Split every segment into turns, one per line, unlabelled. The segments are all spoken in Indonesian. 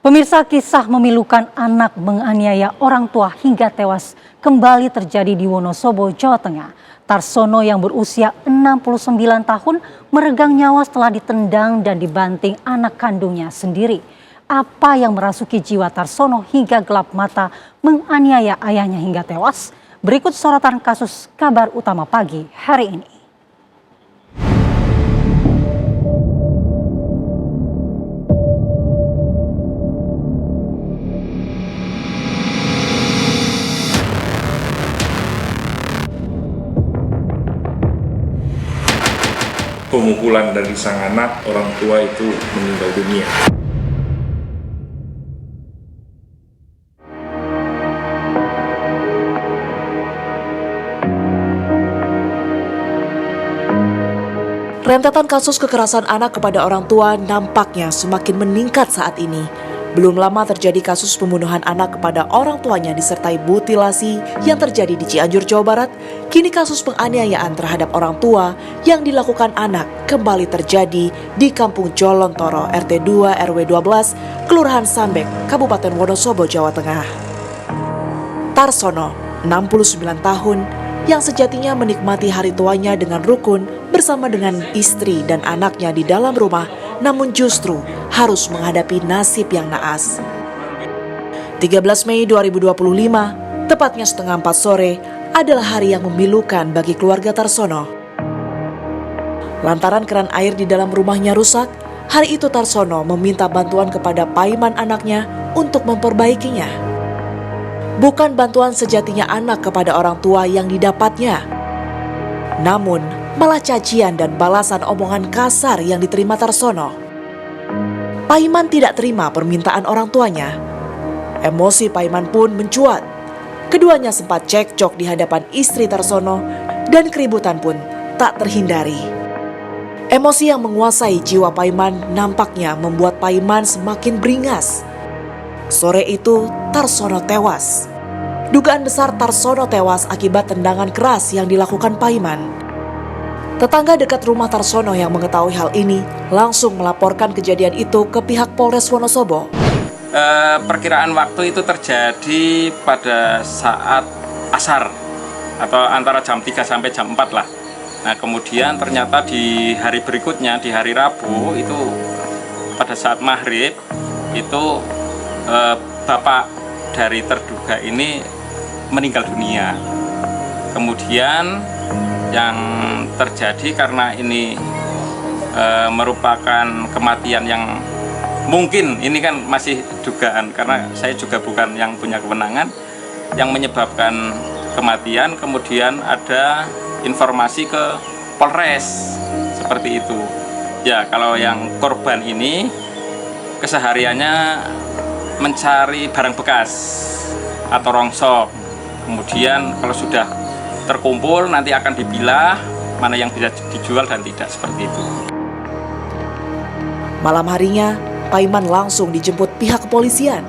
Pemirsa, kisah memilukan anak menganiaya orang tua hingga tewas kembali terjadi di Wonosobo, Jawa Tengah. Tarsono yang berusia 69 tahun meregang nyawa setelah ditendang dan dibanting anak kandungnya sendiri. Apa yang merasuki jiwa Tarsono hingga gelap mata menganiaya ayahnya hingga tewas? Berikut sorotan kasus Kabar Utama Pagi hari ini.
Pemukulan dari sang anak, orang tua itu meninggal dunia.
Rentetan kasus kekerasan anak kepada orang tua nampaknya semakin meningkat saat ini. Belum lama terjadi kasus pembunuhan anak kepada orang tuanya disertai mutilasi yang terjadi di Cianjur, Jawa Barat. Kini kasus penganiayaan terhadap orang tua yang dilakukan anak kembali terjadi di Kampung Jolontoro, RT 2 RW 12, Kelurahan Sambek, Kabupaten Wonosobo, Jawa Tengah. Tarsono, 69 tahun, yang sejatinya menikmati hari tuanya dengan rukun bersama dengan istri dan anaknya di dalam rumah, namun justru harus menghadapi nasib yang naas. 13 Mei 2025, tepatnya setengah 4 sore, adalah hari yang memilukan bagi keluarga Tarsono. Lantaran keran air di dalam rumahnya rusak, hari itu Tarsono meminta bantuan kepada paiman anaknya untuk memperbaikinya. Bukan bantuan sejatinya anak kepada orang tua yang didapatnya, namun malah cacian dan balasan omongan kasar yang diterima Tarsono. Paiman tidak terima permintaan orang tuanya. Emosi Paiman pun mencuat. Keduanya sempat cekcok di hadapan istri Tarsono dan keributan pun tak terhindari. Emosi yang menguasai jiwa Paiman nampaknya membuat Paiman semakin beringas. Sore itu Tarsono tewas. Dugaan besar Tarsono tewas akibat tendangan keras yang dilakukan Paiman. Tetangga dekat rumah Tarsono yang mengetahui hal ini langsung melaporkan kejadian itu ke pihak Polres Wonosobo.
Perkiraan waktu itu terjadi pada saat asar atau antara jam 3 sampai jam 4 lah. Nah, kemudian ternyata di hari berikutnya, di hari Rabu itu pada saat maghrib itu bapak dari terduga ini meninggal dunia. Kemudian yang terjadi karena ini merupakan kematian yang mungkin, ini kan masih dugaan karena saya juga bukan yang punya kewenangan, yang menyebabkan kematian. Kemudian ada informasi ke Polres seperti itu. Ya, kalau yang korban ini kesehariannya mencari barang bekas atau rongsok. Kemudian kalau sudah terkumpul nanti akan dipilah mana yang bisa dijual dan tidak, seperti itu.
Malam harinya, Paiman langsung dijemput pihak kepolisian.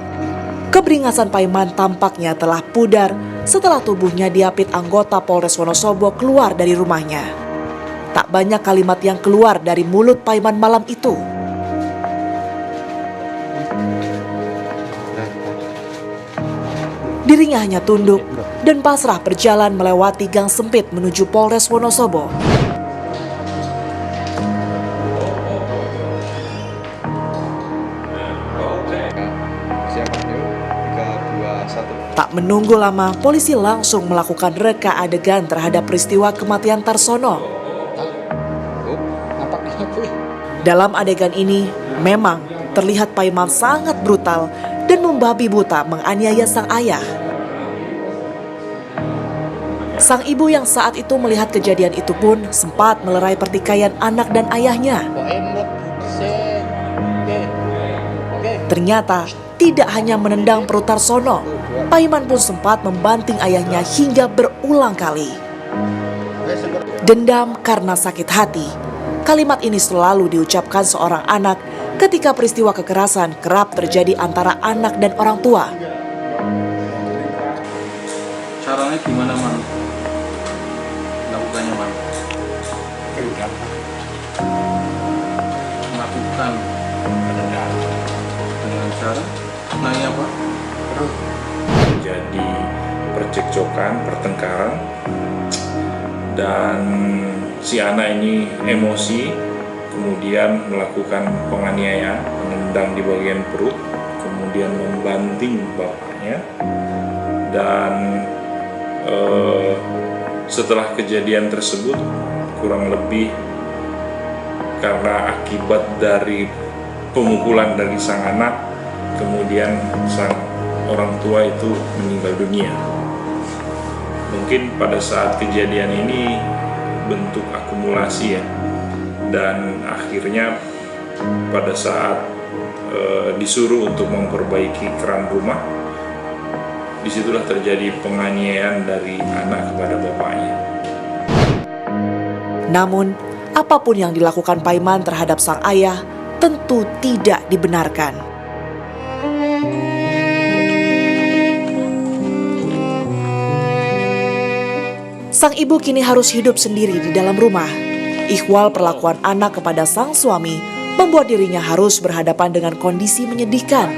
Keberingasan Paiman tampaknya telah pudar setelah tubuhnya diapit anggota Polres Wonosobo keluar dari rumahnya. Tak banyak kalimat yang keluar dari mulut Paiman malam itu. Dirinya hanya tunduk dan pasrah berjalan melewati gang sempit menuju Polres Wonosobo. Tak menunggu lama, polisi langsung melakukan reka adegan terhadap peristiwa kematian Tarsono. Dalam adegan ini, memang terlihat Paiman sangat brutal dan membabi buta menganiaya sang ayah. Sang ibu yang saat itu melihat kejadian itu pun sempat melerai pertikaian anak dan ayahnya. Ternyata tidak hanya menendang perut Tarsono, Paiman pun sempat membanting ayahnya hingga berulang kali. Dendam karena sakit hati. Kalimat ini selalu diucapkan seorang anak ketika peristiwa kekerasan kerap terjadi antara anak dan orang tua.
Caranya gimana, Man? Lakukannya, Man? Melakukan
dengan cara nanya Pak. Terus
Terjadi percekcokan, pertengkaran, dan si anak ini emosi, kemudian melakukan penganiayaan, menendang di bagian perut, kemudian membanting bapaknya, dan setelah kejadian tersebut kurang lebih karena akibat dari pemukulan dari sang anak, kemudian sang orang tua itu meninggal dunia. Mungkin pada saat kejadian ini bentuk akumulasi ya, dan akhirnya pada saat disuruh untuk memperbaiki keran rumah, disitulah terjadi penganiayaan dari anak kepada bapaknya.
Namun, apapun yang dilakukan Paiman terhadap sang ayah tentu tidak dibenarkan. Sang ibu kini harus hidup sendiri di dalam rumah. Ihwal perlakuan anak kepada sang suami membuat dirinya harus berhadapan dengan kondisi menyedihkan.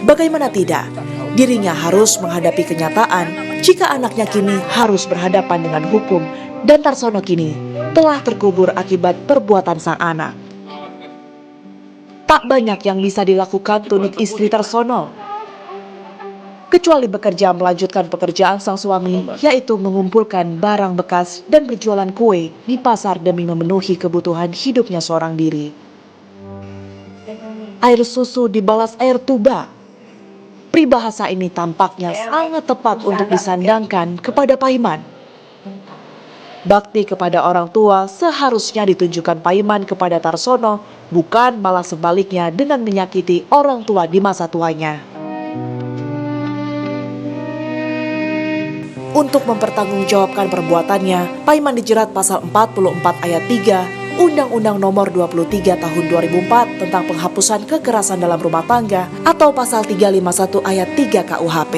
Bagaimana tidak, dirinya harus menghadapi kenyataan jika anaknya kini harus berhadapan dengan hukum dan Tarsono kini telah terkubur akibat perbuatan sang anak. Tak banyak yang bisa dilakukan Tunik istri Tarsono, kecuali bekerja melanjutkan pekerjaan sang suami, yaitu mengumpulkan barang bekas dan berjualan kue di pasar demi memenuhi kebutuhan hidupnya seorang diri. Air susu dibalas air tuba. Peribahasa ini tampaknya sangat tepat untuk disandangkan kepada Paiman. Bakti kepada orang tua seharusnya ditunjukkan Paiman kepada Tarsono, bukan malah sebaliknya dengan menyakiti orang tua di masa tuanya. Untuk mempertanggungjawabkan perbuatannya, Paiman dijerat pasal 44 ayat 3 Undang-Undang Nomor 23 Tahun 2004 tentang penghapusan kekerasan dalam rumah tangga atau pasal 351 ayat 3 KUHP.